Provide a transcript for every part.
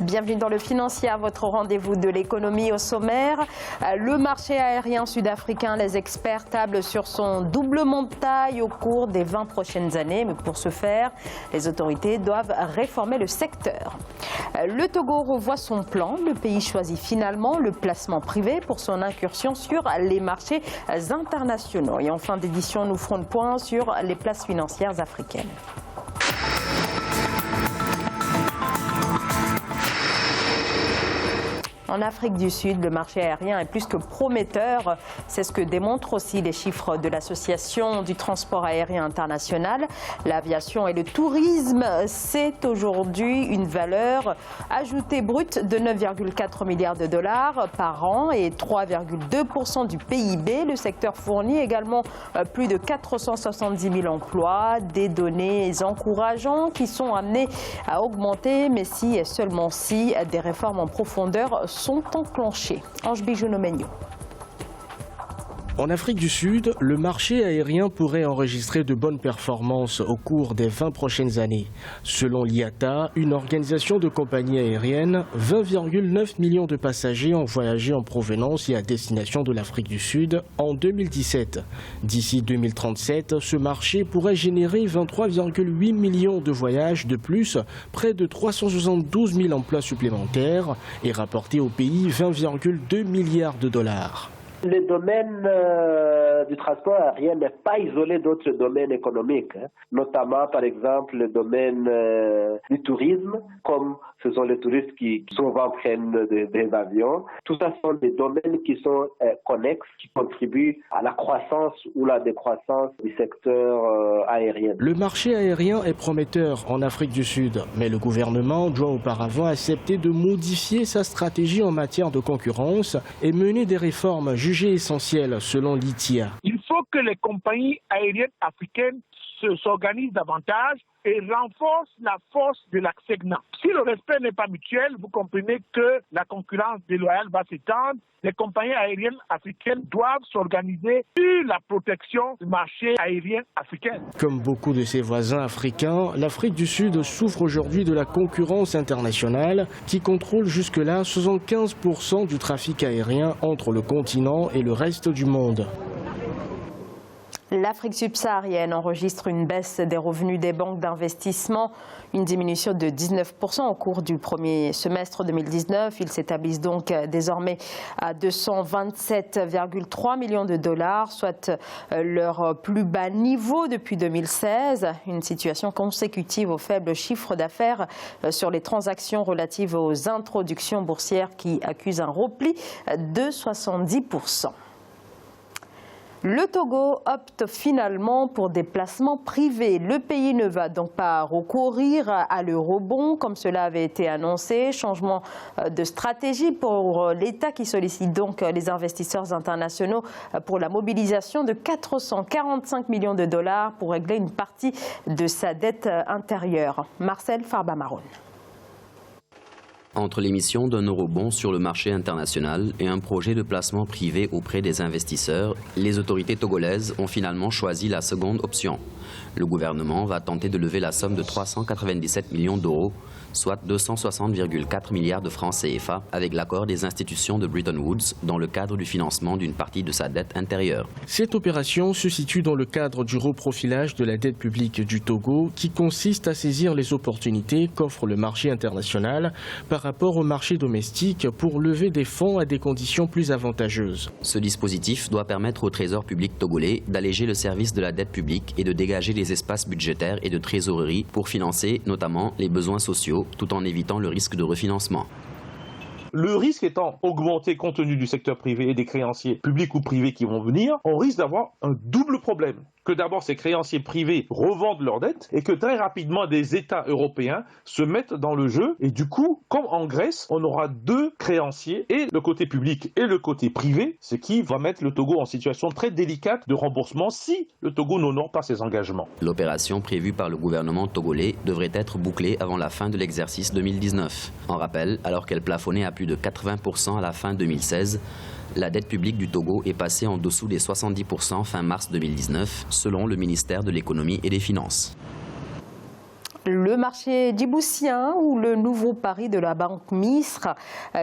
Bienvenue dans le financier, à votre rendez-vous de l'économie au sommaire. Le marché aérien sud-africain, les experts tablent sur son doublement de taille au cours des 20 prochaines années. Mais pour ce faire, les autorités doivent réformer le secteur. Le Togo revoit son plan. Le pays choisit finalement le placement privé pour son incursion sur les marchés internationaux. Et en fin d'édition, nous ferons le point sur les places financières africaines. En Afrique du Sud, le marché aérien est plus que prometteur. C'est ce que démontrent aussi les chiffres de l'Association du transport aérien international. L'aviation et le tourisme, c'est aujourd'hui une valeur ajoutée brute de 9,4 milliards de dollars par an et 3,2% du PIB. Le secteur fournit également plus de 470 000 emplois, des données encourageantes qui sont amenées à augmenter, mais si et seulement si des réformes en profondeur sont enclenchés. Ange Bijounomenio. En Afrique du Sud, le marché aérien pourrait enregistrer de bonnes performances au cours des 20 prochaines années. Selon l'IATA, une organisation de compagnies aériennes, 20,9 millions de passagers ont voyagé en provenance et à destination de l'Afrique du Sud en 2017. D'ici 2037, ce marché pourrait générer 23,8 millions de voyages de plus, près de 372 000 emplois supplémentaires et rapporter au pays 20,2 milliards de dollars. Le domaine du transport aérien n'est pas isolé d'autres domaines économiques, notamment par exemple le domaine du tourisme, comme ce sont les touristes qui souvent prennent des avions. Tout ça sont des domaines qui sont connexes, qui contribuent à la croissance ou la décroissance du secteur aérien. Le marché aérien est prometteur en Afrique du Sud, mais le gouvernement doit auparavant accepter de modifier sa stratégie en matière de concurrence et mener des réformes jugées essentielles selon l'ITIA. Il faut que les compagnies aériennes africaines s'organisent davantage et renforcent la force de la CEGNA. Si le respect n'est pas mutuel, vous comprenez que la concurrence déloyale va s'étendre. Les compagnies aériennes africaines doivent s'organiser sur la protection du marché aérien africain. Comme beaucoup de ses voisins africains, l'Afrique du Sud souffre aujourd'hui de la concurrence internationale qui contrôle jusque-là 75% du trafic aérien entre le continent et le reste du monde. L'Afrique subsaharienne enregistre une baisse des revenus des banques d'investissement, une diminution de 19% au cours du premier semestre 2019. Ils s'établissent donc désormais à 227,3 millions de dollars, soit leur plus bas niveau depuis 2016. Une situation consécutive au faible chiffre d'affaires sur les transactions relatives aux introductions boursières qui accusent un repli de 70%. Le Togo opte finalement pour des placements privés. Le pays ne va donc pas recourir à l'eurobond comme cela avait été annoncé. Changement de stratégie pour l'État qui sollicite donc les investisseurs internationaux pour la mobilisation de 445 millions de dollars pour régler une partie de sa dette intérieure. Marcel Farba-Maroun. Entre l'émission d'un eurobond sur le marché international et un projet de placement privé auprès des investisseurs, les autorités togolaises ont finalement choisi la seconde option. Le gouvernement va tenter de lever la somme de 397 millions d'euros, soit 260,4 milliards de francs CFA, avec l'accord des institutions de Bretton Woods dans le cadre du financement d'une partie de sa dette intérieure. Cette opération se situe dans le cadre du reprofilage de la dette publique du Togo qui consiste à saisir les opportunités qu'offre le marché international par rapport au marché domestique pour lever des fonds à des conditions plus avantageuses. Ce dispositif doit permettre au Trésor public togolais d'alléger le service de la dette publique et de dégager les espaces budgétaires et de trésorerie pour financer notamment les besoins sociaux tout en évitant le risque de refinancement. Le risque étant augmenté compte tenu du secteur privé et des créanciers publics ou privés qui vont venir, on risque d'avoir un double problème. Que d'abord ces créanciers privés revendent leurs dettes et que très rapidement des États européens se mettent dans le jeu. Et du coup, comme en Grèce, on aura deux créanciers, et le côté public et le côté privé, ce qui va mettre le Togo en situation très délicate de remboursement si le Togo n'honore pas ses engagements. L'opération prévue par le gouvernement togolais devrait être bouclée avant la fin de l'exercice 2019. En rappel, alors qu'elle plafonnait à plus de 80% à la fin 2016, la dette publique du Togo est passée en dessous des 70% fin mars 2019, selon le ministère de l'économie et des finances. Le marché djiboutien ou le nouveau pari de la banque Misr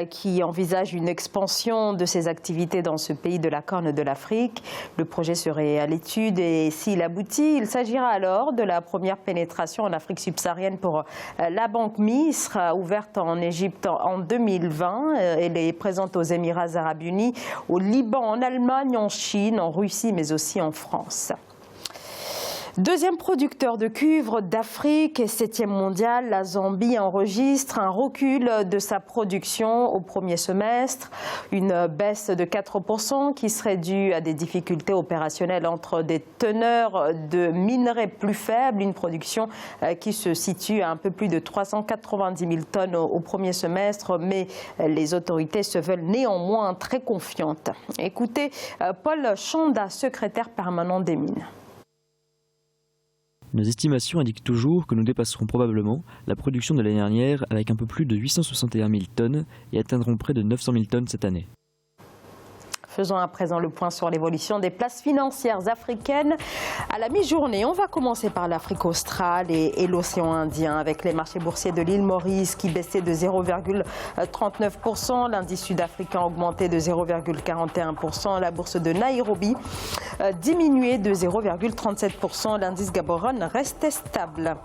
qui envisage une expansion de ses activités dans ce pays de la Corne de l'Afrique. Le projet serait à l'étude et s'il aboutit, il s'agira alors de la première pénétration en Afrique subsaharienne pour la banque Misr, ouverte en Égypte en 2020. Elle est présente aux Émirats arabes unis, au Liban, en Allemagne, en Chine, en Russie, mais aussi en France. Deuxième producteur de cuivre d'Afrique et 7e mondial, la Zambie enregistre un recul de sa production au premier semestre. Une baisse de 4% qui serait due à des difficultés opérationnelles entre des teneurs de minerais plus faibles. Une production qui se situe à un peu plus de 390 000 tonnes au premier semestre. Mais les autorités se veulent néanmoins très confiantes. Écoutez Paul Chanda, secrétaire permanent des mines. Nos estimations indiquent toujours que nous dépasserons probablement la production de l'année dernière avec un peu plus de 861 000 tonnes et atteindrons près de 900 000 tonnes cette année. Faisons à présent le point sur l'évolution des places financières africaines à la mi-journée. On va commencer par l'Afrique australe et l'océan Indien avec les marchés boursiers de l'île Maurice qui baissaient de 0,39%. L'indice sud-africain augmentait de 0,41%. La bourse de Nairobi diminuait de 0,37%. L'indice Gaborone restait stable.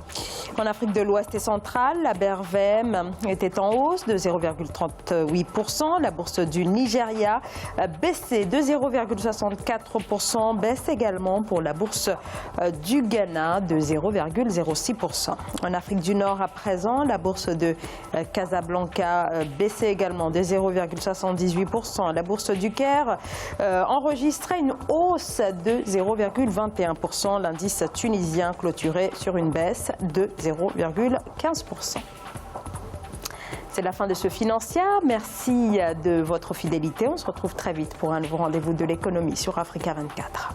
En Afrique de l'Ouest et centrale, la BRVM était en hausse de 0,38%. La bourse du Nigeria baissait de 0,64%, baisse également pour la bourse du Ghana de 0,06%. En Afrique du Nord à présent, la bourse de Casablanca baissait également de 0,78%. La bourse du Caire enregistrait une hausse de 0,21%. L'indice tunisien clôturait sur une baisse de 0,15%. C'est la fin de ce Financière. Merci de votre fidélité. On se retrouve très vite pour un nouveau rendez-vous de l'économie sur Africa 24.